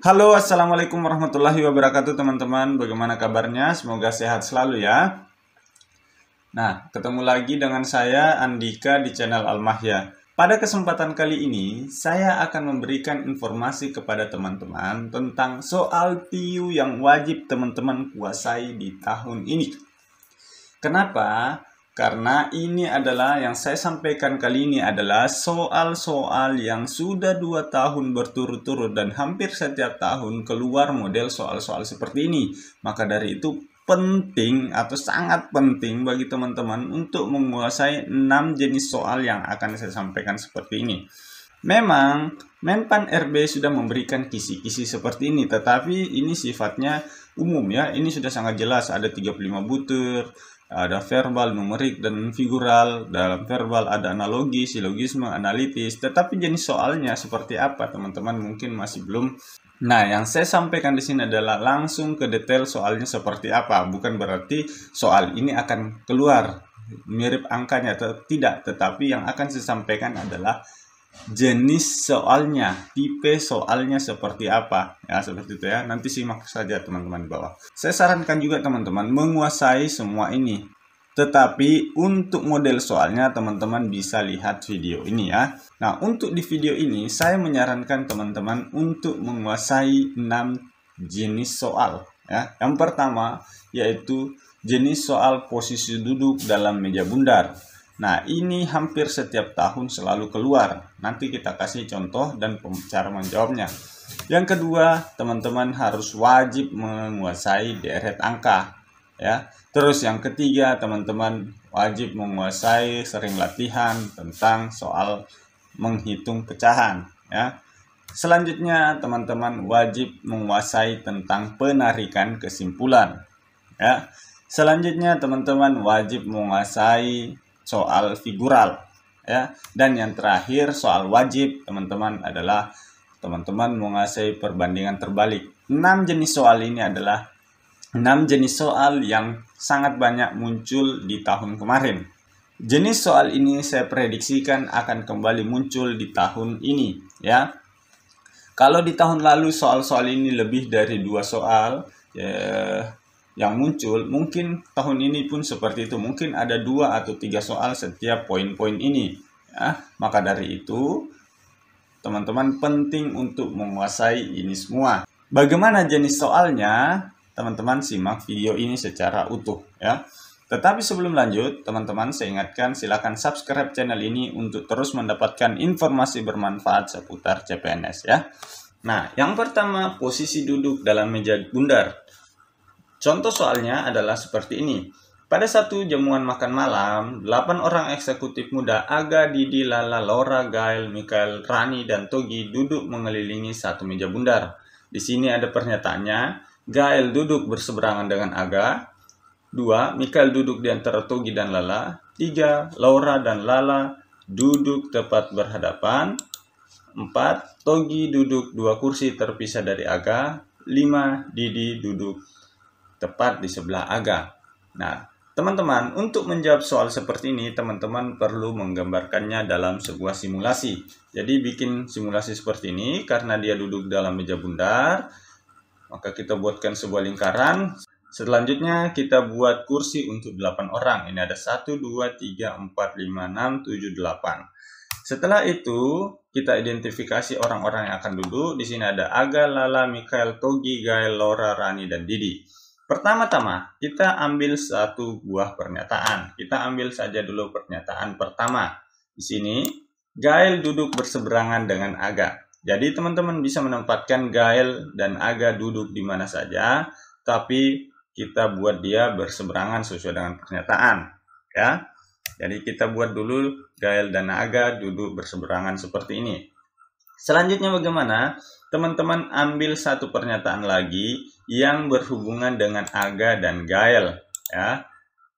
Halo, assalamualaikum warahmatullahi wabarakatuh teman-teman. Bagaimana kabarnya? Semoga sehat selalu ya. Nah, ketemu lagi dengan saya Andika di channel Almahya. Pada kesempatan kali ini, saya akan memberikan informasi kepada teman-teman tentang soal TIU yang wajib teman-teman kuasai di tahun ini. Kenapa? Karena ini adalah yang saya sampaikan kali ini adalah soal-soal yang sudah 2 tahun berturut-turut dan hampir setiap tahun keluar model soal-soal seperti ini. Maka dari itu penting atau sangat penting bagi teman-teman untuk menguasai 6 jenis soal yang akan saya sampaikan seperti ini. Memang Menpan RB sudah memberikan kisi-kisi seperti ini, tetapi ini sifatnya umum ya. Ini sudah sangat jelas, ada 35 butir, ada verbal, numerik, dan figural. Dalam verbal ada analogi, silogisme, analitis. Tetapi jenis soalnya seperti apa teman-teman mungkin masih belum. Nah, yang saya sampaikan di sini adalah langsung ke detail soalnya seperti apa. Bukan berarti soal ini akan keluar mirip angkanya atau tidak, tetapi yang akan saya sampaikan adalah jenis soalnya, tipe soalnya seperti apa ya, seperti itu ya. Nanti simak saja teman-teman di bawah. Saya sarankan juga teman-teman menguasai semua ini. Tetapi untuk model soalnya teman-teman bisa lihat video ini ya. Nah, untuk di video ini saya menyarankan teman-teman untuk menguasai 6 jenis soal ya. Yang pertama yaitu jenis soal posisi duduk dalam meja bundar. Nah, ini hampir setiap tahun selalu keluar. Nanti kita kasih contoh dan cara menjawabnya. Yang kedua, teman-teman harus wajib menguasai deret angka. Ya. Terus yang ketiga, teman-teman wajib menguasai sering latihan tentang soal menghitung pecahan. Ya. Selanjutnya, teman-teman wajib menguasai tentang penarikan kesimpulan. Ya. Selanjutnya, teman-teman wajib menguasai soal figural ya. Dan yang terakhir soal wajib teman-teman adalah teman-teman menguasai perbandingan terbalik. 6 jenis soal ini adalah 6 jenis soal yang sangat banyak muncul di tahun kemarin. Jenis soal ini saya prediksikan akan kembali muncul di tahun ini ya. Kalau di tahun lalu soal-soal ini lebih dari 2 soal yang muncul, mungkin tahun ini pun seperti itu. Mungkin ada 2 atau 3 soal setiap poin-poin ini ya. Maka dari itu teman-teman penting untuk menguasai ini semua. Bagaimana jenis soalnya? Teman-teman simak video ini secara utuh ya. Tetapi sebelum lanjut, teman-teman saya ingatkan silakan subscribe channel ini untuk terus mendapatkan informasi bermanfaat seputar CPNS ya. Nah, yang pertama posisi duduk dalam meja bundar. Contoh soalnya adalah seperti ini. Pada satu jamuan makan malam, 8 orang eksekutif muda Aga, Didi, Lala, Laura, Gael, Mikael, Rani, dan Togi duduk mengelilingi satu meja bundar. Di sini ada pernyataannya. Gael duduk berseberangan dengan Aga. 2. Mikael duduk di antara Togi dan Lala. 3. Laura dan Lala duduk tepat berhadapan. 4. Togi duduk 2 kursi terpisah dari Aga. 5. Didi duduk tepat di sebelah Aga. Nah, teman-teman, untuk menjawab soal seperti ini, teman-teman perlu menggambarkannya dalam sebuah simulasi. Jadi, bikin simulasi seperti ini, karena dia duduk dalam meja bundar, maka kita buatkan sebuah lingkaran. Selanjutnya, kita buat kursi untuk 8 orang. Ini ada 1, 2, 3, 4, 5, 6, 7, 8. Setelah itu, kita identifikasi orang-orang yang akan duduk. Di sini ada Aga, Lala, Mikael, Togi, Gael, Laura, Rani, dan Didi. Pertama-tama, kita ambil satu buah pernyataan. Kita ambil saja dulu pernyataan pertama. Di sini, Gael duduk berseberangan dengan Aga. Jadi, teman-teman bisa menempatkan Gael dan Aga duduk di mana saja, tapi kita buat dia berseberangan sesuai dengan pernyataan. Ya. Jadi, kita buat dulu Gael dan Aga duduk berseberangan seperti ini. Selanjutnya bagaimana? Teman-teman ambil satu pernyataan lagi yang berhubungan dengan Aga dan Gael ya.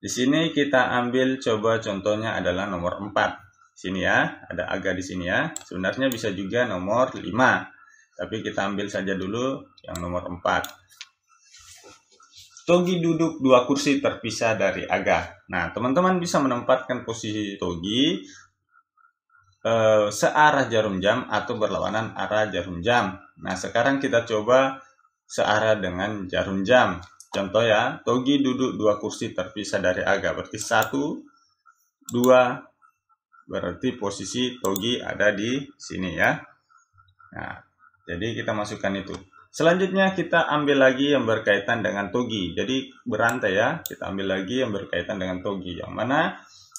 Di sini kita ambil coba contohnya adalah nomor 4. Sini ya, ada Aga di sini ya. Sebenarnya bisa juga nomor 5. Tapi kita ambil saja dulu yang nomor 4. Togi duduk 2 kursi terpisah dari Aga. Nah, teman-teman bisa menempatkan posisi Togi searah jarum jam atau berlawanan arah jarum jam. Nah, sekarang kita coba searah dengan jarum jam. Contoh ya, Togi duduk 2 kursi terpisah dari Aga. Berarti 1, 2, berarti posisi Togi ada di sini ya. Nah, jadi kita masukkan itu. Selanjutnya kita ambil lagi yang berkaitan dengan Togi. Jadi berantai ya, kita ambil lagi yang berkaitan dengan Togi. Yang mana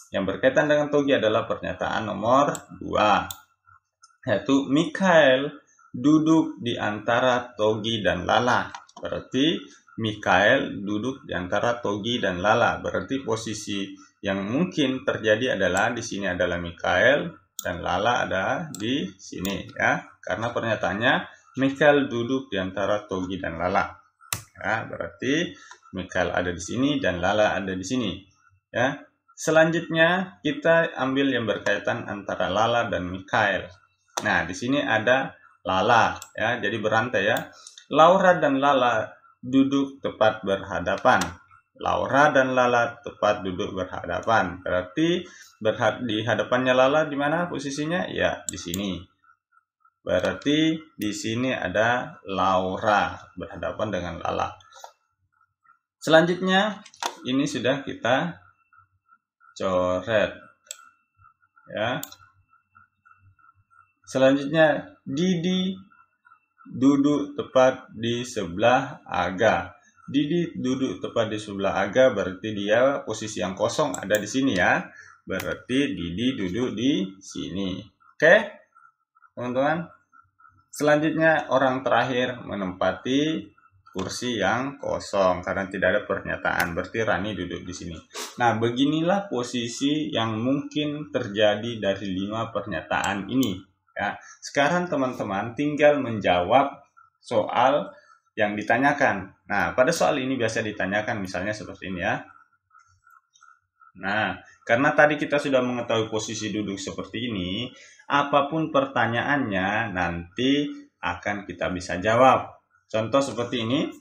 yang berkaitan dengan Togi adalah pernyataan nomor 2. Yaitu Mikhail duduk di antara Togi dan Lala. Berarti Mikhail duduk di antara Togi dan Lala. Berarti posisi yang mungkin terjadi adalah di sini adalah Mikhail dan Lala ada di sini ya. Karena pernyataannya Mikhail duduk di antara Togi dan Lala. Ya, berarti Mikhail ada di sini dan Lala ada di sini. Ya. Selanjutnya kita ambil yang berkaitan antara Lala dan Mikhail. Nah, di sini ada Lala ya. Jadi berantai ya. Laura dan Lala duduk tepat berhadapan. Laura dan Lala tepat duduk berhadapan. Berarti di hadapannya Lala di mana posisinya? Ya, di sini. Berarti di sini ada Laura berhadapan dengan Lala. Selanjutnya ini sudah kita coret. Ya. Selanjutnya Didi duduk tepat di sebelah Aga. Didi duduk tepat di sebelah Aga, berarti dia posisi yang kosong ada di sini ya. Berarti Didi duduk di sini. Oke, teman-teman. Selanjutnya orang terakhir menempati kursi yang kosong karena tidak ada pernyataan. Berarti Rani duduk di sini. Nah, beginilah posisi yang mungkin terjadi dari 5 pernyataan ini. Ya. Sekarang teman-teman tinggal menjawab soal yang ditanyakan. Nah, pada soal ini biasa ditanyakan misalnya seperti ini ya. Nah, karena tadi kita sudah mengetahui posisi duduk seperti ini, apapun pertanyaannya nanti akan kita bisa jawab. Contoh seperti ini.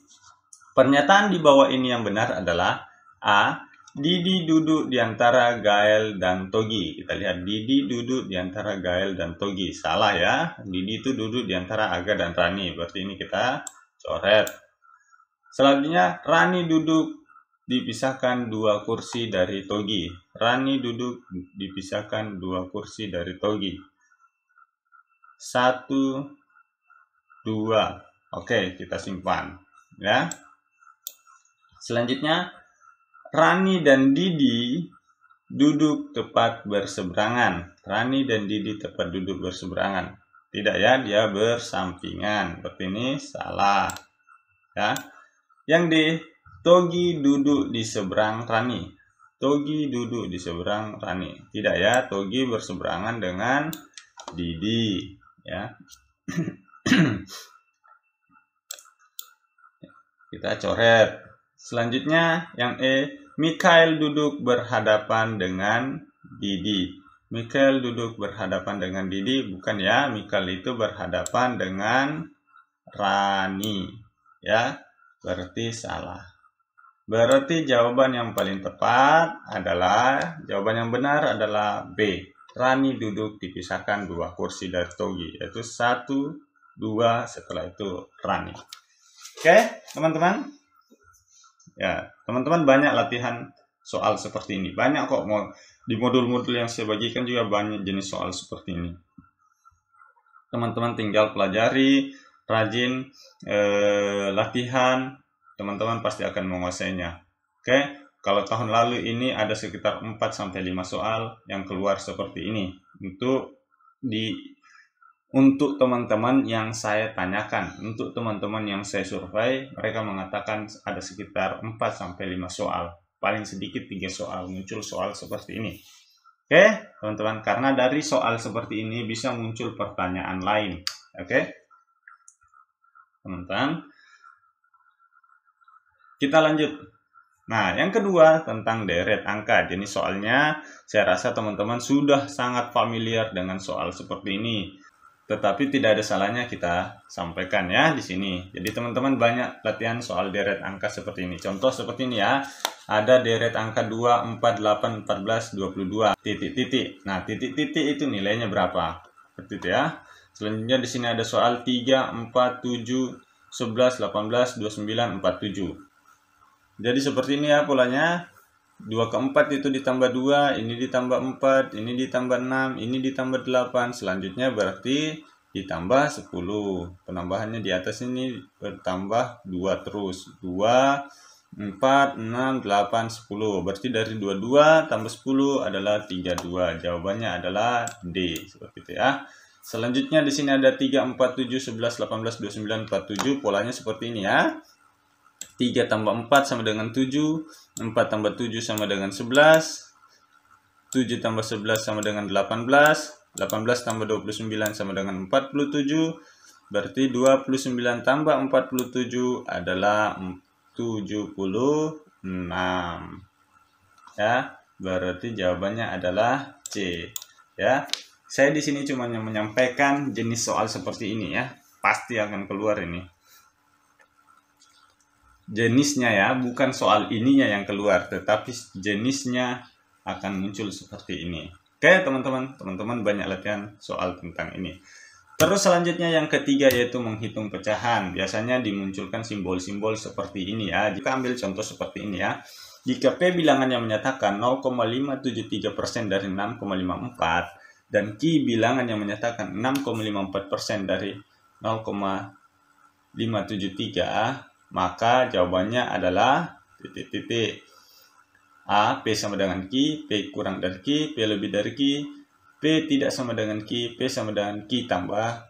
Pernyataan di bawah ini yang benar adalah A. Didi duduk di antara Gael dan Togi. Kita lihat Didi duduk di antara Gael dan Togi. Salah ya. Didi itu duduk di antara Aga dan Rani. Berarti ini kita coret. Selanjutnya Rani duduk dipisahkan 2 kursi dari Togi. Rani duduk dipisahkan 2 kursi dari Togi. 1, 2. Oke, kita simpan ya. Selanjutnya Rani dan Didi duduk tepat berseberangan. Rani dan Didi tepat duduk berseberangan. Tidak ya, dia bersampingan. Seperti ini salah. Ya. Yang D, Togi duduk di seberang Rani. Togi duduk di seberang Rani. Tidak ya, Togi berseberangan dengan Didi. Ya. Kita coret. Selanjutnya yang E, Mikhail duduk berhadapan dengan Didi. Mikhail duduk berhadapan dengan Didi, bukan ya, Mikhail itu berhadapan dengan Rani. Ya, berarti salah. Berarti jawaban yang paling tepat adalah, jawaban yang benar adalah B. Rani duduk dipisahkan 2 kursi dari Togi, yaitu 1, 2, setelah itu Rani. Oke, teman-teman. Ya, teman-teman banyak latihan soal seperti ini. Banyak kok di modul-modul yang saya bagikan juga banyak jenis soal seperti ini. Teman-teman tinggal pelajari, rajin latihan, teman-teman pasti akan menguasainya. Oke, kalau tahun lalu ini ada sekitar 4-5 soal yang keluar seperti ini. Untuk teman-teman yang saya tanyakan, untuk teman-teman yang saya survei, mereka mengatakan ada sekitar 4-5 soal. Paling sedikit 3 soal, muncul soal seperti ini. Oke, teman-teman, karena dari soal seperti ini bisa muncul pertanyaan lain. Oke, teman-teman. Kita lanjut. Nah, yang kedua tentang deret angka. Jadi soalnya saya rasa teman-teman sudah sangat familiar dengan soal seperti ini. Tetapi tidak ada salahnya kita sampaikan ya di sini. Jadi teman-teman banyak latihan soal deret angka seperti ini. Contoh seperti ini ya. Ada deret angka 2, 4, 8, 14, 22, titik-titik. Nah, titik-titik itu nilainya berapa? Seperti itu ya. Selanjutnya di sini ada soal 3, 4, 7, 11, 18, 29, 47. Jadi seperti ini ya polanya. 2 ke 4 itu ditambah 2, ini ditambah 4, ini ditambah 6, ini ditambah 8. Selanjutnya berarti ditambah 10. Penambahannya di atas ini bertambah 2 terus. 2, 4, 6, 8, 10. Berarti dari 22 tambah 10 adalah 32. Jawabannya adalah D. Seperti itu ya. Selanjutnya di sini ada 3, 4, 7, 11, 18, 29, 47. Polanya seperti ini ya. 3 tambah 4 sama dengan 7, 4 tambah 7 sama dengan 11, 7 tambah 11 sama dengan 18, 18 tambah 29 sama dengan 47, berarti 29 tambah 47 adalah 76. Ya, berarti jawabannya adalah C. Ya, saya di sini cuma menyampaikan jenis soal seperti ini ya, pasti akan keluar ini. Jenisnya ya, bukan soal ininya yang keluar, tetapi jenisnya akan muncul seperti ini. Oke teman-teman banyak latihan soal tentang ini. Terus selanjutnya yang ketiga yaitu menghitung pecahan. Biasanya dimunculkan simbol-simbol seperti ini ya. Jika ambil contoh seperti ini ya. Jika P bilangan yang menyatakan 0,573% dari 6,54 dan Q bilangan yang menyatakan 6,54% dari 0,573, maka jawabannya adalah titik-titik. A, P sama dengan Q, P kurang dari Q, P lebih dari Q, P tidak sama dengan Q, P sama dengan Q tambah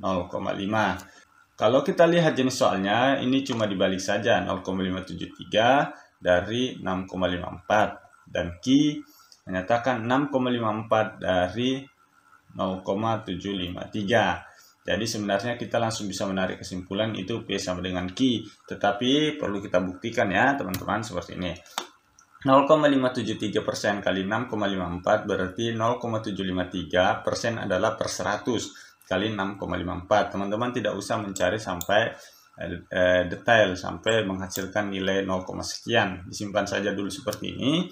0,5. Kalau kita lihat jenis soalnya, ini cuma dibalik saja, 0,573 dari 6,54. Dan Q menyatakan 6,54 dari 0,753. Jadi sebenarnya kita langsung bisa menarik kesimpulan itu P sama dengan Q. Tetapi perlu kita buktikan ya teman-teman seperti ini. 0,573% kali 6,54 berarti 0,753% adalah per 100 kali 6,54. Teman-teman tidak usah mencari sampai detail sampai menghasilkan nilai 0, sekian. Disimpan saja dulu seperti ini.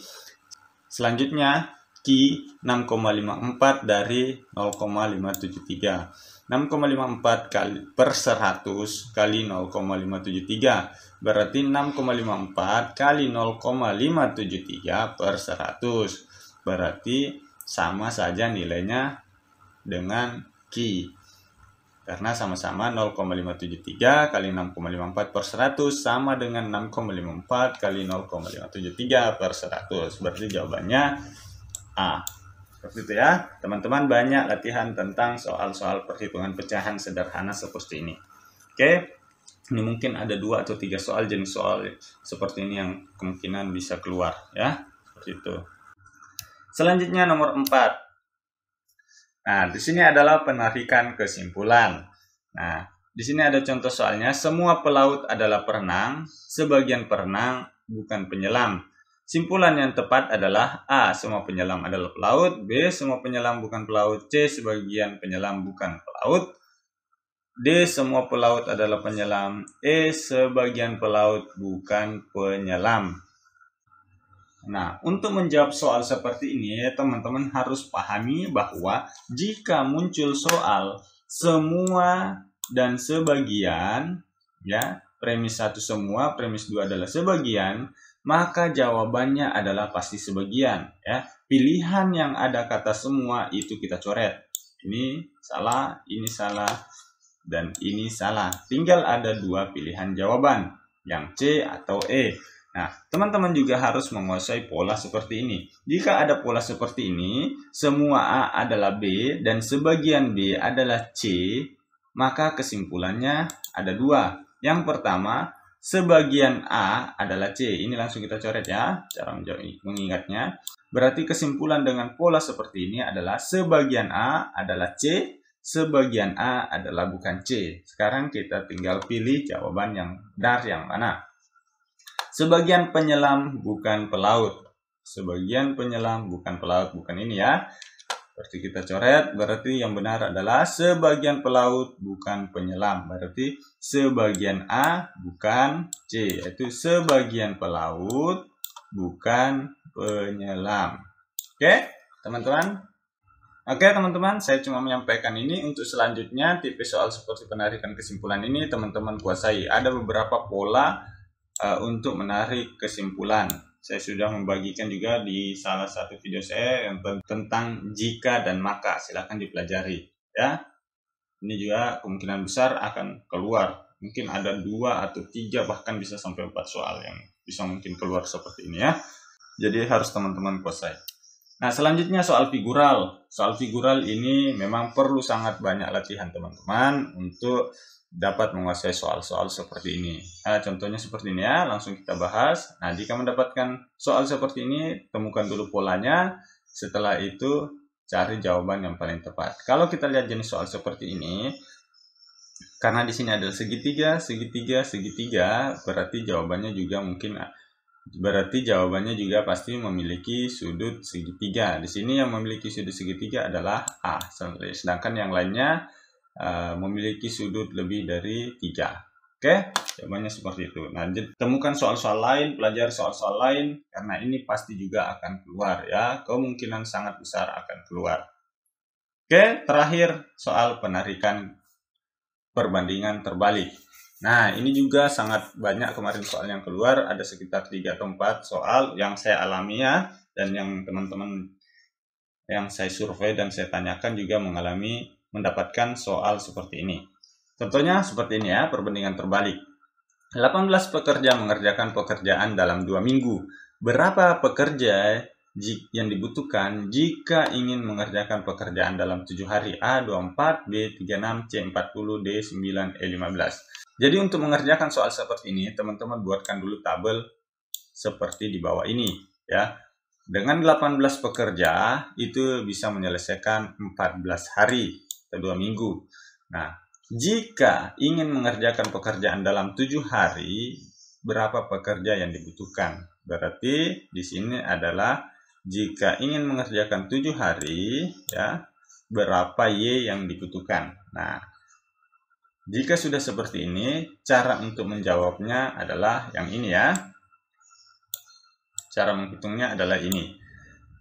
Selanjutnya Q 6,54 dari 0,573. 6,54 kali per 100 kali 0,573 berarti 6,54 kali 0,573 per 100 berarti sama saja nilainya dengan Q karena sama-sama 0,573 kali 6,54 per 100 sama dengan 6,54 kali 0,573 per 100. Berarti jawabannya A. Seperti itu ya. Teman-teman banyak latihan tentang soal-soal perhitungan pecahan sederhana seperti ini. Oke. Ini mungkin ada 2 atau 3 soal jenis soal seperti ini yang kemungkinan bisa keluar ya. Seperti itu. Selanjutnya nomor 4. Nah, di sini adalah penarikan kesimpulan. Nah, di sini ada contoh soalnya, semua pelaut adalah perenang, sebagian perenang bukan penyelam. Simpulan yang tepat adalah A, semua penyelam adalah pelaut, B, semua penyelam bukan pelaut, C, sebagian penyelam bukan pelaut, D, semua pelaut adalah penyelam, E, sebagian pelaut bukan penyelam. Nah, untuk menjawab soal seperti ini, teman-teman harus pahami bahwa jika muncul soal semua dan sebagian, ya, premis 1 semua, premis 2 adalah sebagian, maka jawabannya adalah pasti sebagian, ya. Pilihan yang ada kata semua itu kita coret. Ini salah, dan ini salah. Tinggal ada 2 pilihan jawaban, yang C atau E. Nah, teman-teman juga harus menguasai pola seperti ini. Jika ada pola seperti ini, semua A adalah B dan sebagian B adalah C, maka kesimpulannya ada 2. Yang pertama, sebagian A adalah C. Ini langsung kita coret ya, cara mengingatnya. Berarti kesimpulan dengan pola seperti ini adalah sebagian A adalah C, sebagian A adalah bukan C. Sekarang kita tinggal pilih jawaban yang benar yang mana. Sebagian penyelam bukan pelaut. Sebagian penyelam bukan pelaut. Bukan ini ya. Berarti kita coret. Berarti yang benar adalah sebagian pelaut bukan penyelam. Berarti sebagian A bukan C. Yaitu sebagian pelaut bukan penyelam. Oke teman-teman. Oke teman-teman, saya cuma menyampaikan ini. Untuk selanjutnya, tipe soal seperti penarikan kesimpulan ini teman-teman kuasai. Ada beberapa pola untuk menarik kesimpulan. Saya sudah membagikan juga di salah satu video saya yang tentang jika dan maka. Silahkan dipelajari ya. Ini juga kemungkinan besar akan keluar. Mungkin ada 2 atau 3 bahkan bisa sampai 4 soal yang bisa mungkin keluar seperti ini ya. Jadi harus teman-teman kuasai. Nah, selanjutnya soal figural. Soal figural ini memang perlu sangat banyak latihan teman-teman untuk dapat menguasai soal-soal seperti ini. Nah, contohnya seperti ini ya, langsung kita bahas. Nah, jika mendapatkan soal seperti ini, temukan dulu polanya. Setelah itu, cari jawaban yang paling tepat. Kalau kita lihat jenis soal seperti ini, karena di sini ada segitiga, segitiga, segitiga, berarti jawabannya juga pasti memiliki sudut segitiga. Di sini yang memiliki sudut segitiga adalah A, sedangkan yang lainnya memiliki sudut lebih dari 3. Oke, jawabannya seperti itu. Nah, temukan soal-soal lain, pelajari soal-soal lain, karena ini pasti juga akan keluar ya. Kemungkinan sangat besar akan keluar. Oke, terakhir soal penarikan perbandingan terbalik. Nah, ini juga sangat banyak kemarin soal yang keluar, ada sekitar 3 atau 4 soal yang saya alami ya, dan yang teman-teman yang saya survei dan saya tanyakan juga mendapatkan soal seperti ini. Contohnya seperti ini ya, perbandingan terbalik. 18 pekerja mengerjakan pekerjaan dalam 2 minggu. Berapa pekerja yang dibutuhkan jika ingin mengerjakan pekerjaan dalam 7 hari? A 24, B 36, C 40, D 9, E 15. Jadi untuk mengerjakan soal seperti ini, teman-teman buatkan dulu tabel seperti di bawah ini ya. Dengan 18 pekerja itu bisa menyelesaikan 14 hari atau 2 minggu. Nah, jika ingin mengerjakan pekerjaan dalam 7 hari, berapa pekerja yang dibutuhkan? Berarti di sini adalah jika ingin mengerjakan 7 hari ya, berapa Y yang dibutuhkan. Nah, jika sudah seperti ini, cara untuk menjawabnya adalah yang ini ya. Cara menghitungnya adalah ini.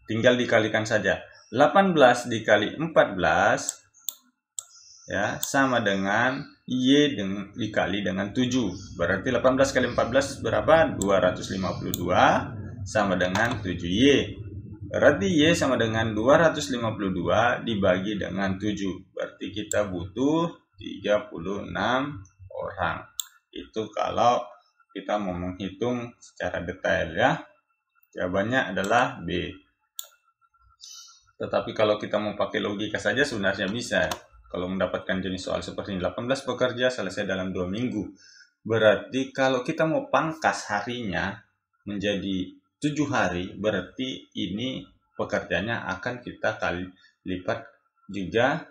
Tinggal dikalikan saja. 18 dikali 14 ya sama dengan Y dikali dengan 7. Berarti 18 kali 14 berapa? 252 sama dengan 7Y. Berarti Y sama dengan 252 dibagi dengan 7. Berarti kita butuh 36 orang. Itu kalau kita mau menghitung secara detail ya. Jawabannya adalah B. Tetapi kalau kita mau pakai logika saja sebenarnya bisa. Kalau mendapatkan jenis soal seperti ini, 18 pekerja selesai dalam 2 minggu. Berarti kalau kita mau pangkas harinya menjadi 7 hari, berarti ini pekerjanya akan kita lipat juga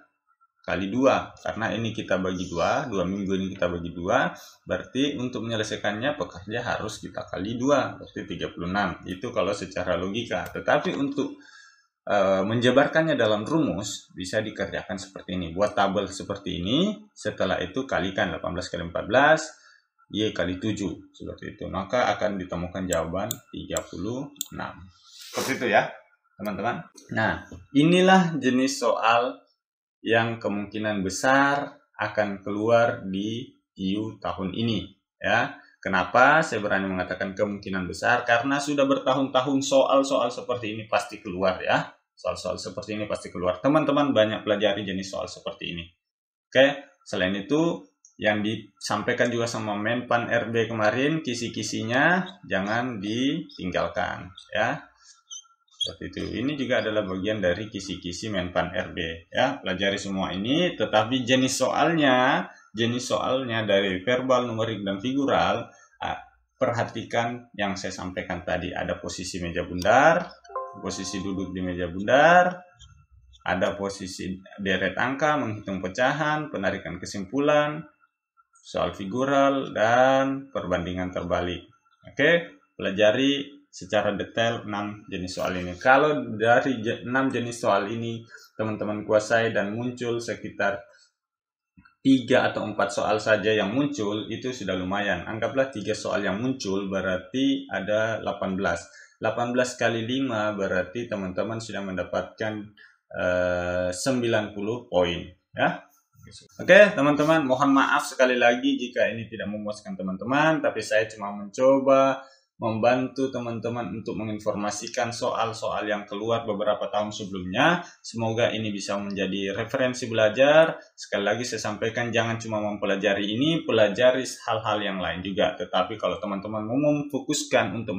kali 2, karena ini kita bagi 2 minggu ini kita bagi 2, berarti untuk menyelesaikannya pekerja harus kita kali 2, berarti 36. Itu kalau secara logika. Tetapi untuk menjabarkannya dalam rumus bisa dikerjakan seperti ini. Buat tabel seperti ini, setelah itu kalikan 18 kali 14 Y kali 7 seperti itu, maka akan ditemukan jawaban 36. Seperti itu ya teman-teman. Nah, inilah jenis soal yang kemungkinan besar akan keluar di IU tahun ini ya. Kenapa saya berani mengatakan kemungkinan besar? Karena sudah bertahun-tahun soal-soal seperti ini pasti keluar ya. Soal-soal seperti ini pasti keluar. Teman-teman banyak pelajari jenis soal seperti ini. Oke, selain itu yang disampaikan juga sama Menpan RB kemarin, kisi-kisinya jangan ditinggalkan ya. Seperti itu. Ini juga adalah bagian dari kisi-kisi Menpan RB ya. Pelajari semua ini, tetapi jenis soalnya dari verbal, numerik, dan figural, perhatikan yang saya sampaikan tadi. Ada posisi meja bundar, posisi duduk di meja bundar, ada posisi deret angka, menghitung pecahan, penarikan kesimpulan, soal figural, dan perbandingan terbalik. Oke, pelajari secara detail 6 jenis soal ini. Kalau dari 6 jenis soal ini teman-teman kuasai dan muncul sekitar 3 atau 4 soal saja yang muncul, itu sudah lumayan. Anggaplah 3 soal yang muncul berarti ada 18. 18 kali 5 berarti teman-teman sudah mendapatkan 90 poin ya. Oke teman-teman, mohon maaf sekali lagi jika ini tidak memuaskan teman-teman, tapi saya cuma mencoba membantu teman-teman untuk menginformasikan soal-soal yang keluar beberapa tahun sebelumnya. Semoga ini bisa menjadi referensi belajar. Sekali lagi saya sampaikan, jangan cuma mempelajari ini, pelajari hal-hal yang lain juga. Tetapi kalau teman-teman mau memfokuskan untuk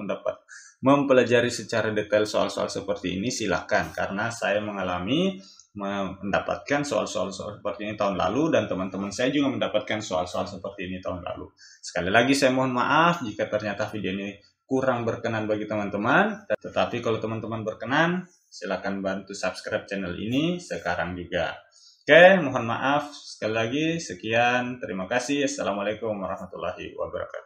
mempelajari secara detail soal-soal seperti ini, silahkan. Karena saya mengalami mendapatkan soal-soal seperti ini tahun lalu, dan teman-teman saya juga mendapatkan soal-soal seperti ini tahun lalu. Sekali lagi saya mohon maaf jika ternyata video ini kurang berkenan bagi teman-teman, tetapi kalau teman-teman berkenan, silakan bantu subscribe channel ini sekarang juga. Oke, mohon maaf sekali lagi. Sekian, terima kasih. Assalamualaikum warahmatullahi wabarakatuh.